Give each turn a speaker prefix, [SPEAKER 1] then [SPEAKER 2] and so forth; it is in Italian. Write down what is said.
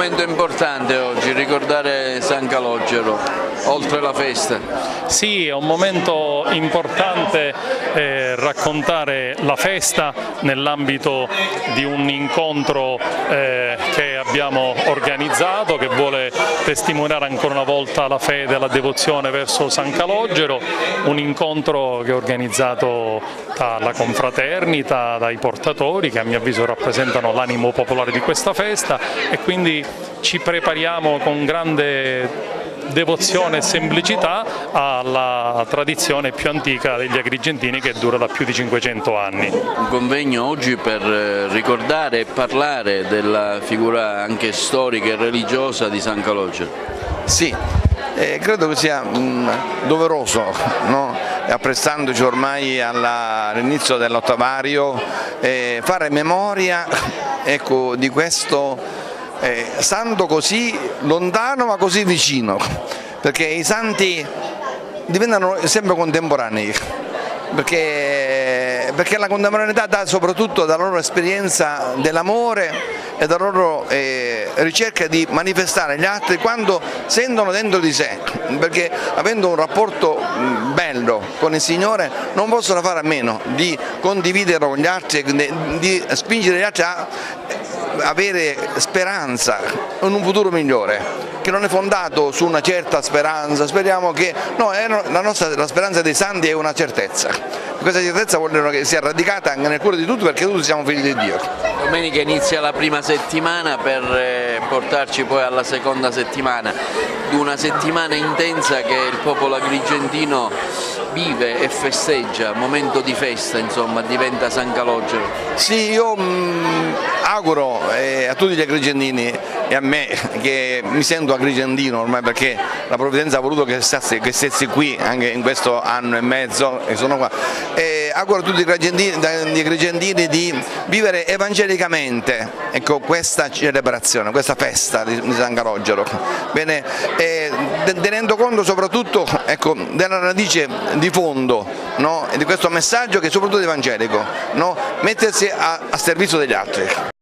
[SPEAKER 1] momento importante oggi, ricordare San Calogero, oltre la festa.
[SPEAKER 2] Sì, è un momento importante raccontare la festa nell'ambito di un incontro che abbiamo organizzato, che vuole testimoniare ancora una volta la fede e la devozione verso San Calogero, un incontro che è organizzato dalla confraternita, dai portatori che a mio avviso rappresentano l'animo popolare di questa festa, e quindi ci prepariamo con grande devozione e semplicità alla tradizione più antica degli agrigentini, che dura da più di 500 anni.
[SPEAKER 1] Un convegno oggi per ricordare e parlare della figura anche storica e religiosa di San Calogero.
[SPEAKER 3] Sì, credo che sia doveroso, no? Apprestandoci ormai all'inizio dell'ottavario, fare memoria, ecco, di questo santo così lontano ma così vicino, perché i santi diventano sempre contemporanei, perché la contemporaneità dà soprattutto dalla loro esperienza dell'amore e dalla loro ricerca di manifestare gli altri quando sentono dentro di sé, perché avendo un rapporto bello con il Signore non possono fare a meno di condividerlo con gli altri, di spingere gli altri a avere speranza in un futuro migliore, che non è fondato su una certa speranza. Speriamo che la speranza dei santi è una certezza, questa certezza vuole che sia radicata anche nel cuore di tutti, perché tutti siamo figli di Dio.
[SPEAKER 1] Domenica inizia la prima settimana per portarci poi alla seconda settimana, di una settimana intensa che il popolo agrigentino vive e festeggia, momento di festa, insomma, diventa San Calogero.
[SPEAKER 3] Sì, io auguro a tutti gli agrigentini e a me, che mi sento agrigentino ormai perché la provvidenza ha voluto che stessi qui anche in questo anno e mezzo e sono qua, auguro a tutti gli agrigentini di vivere evangelicamente, ecco, questa celebrazione, questa festa di San Calogero, bene, tenendo conto soprattutto, ecco, della radice di fondo, no? E di questo messaggio che è soprattutto evangelico, no? Mettersi a servizio degli altri.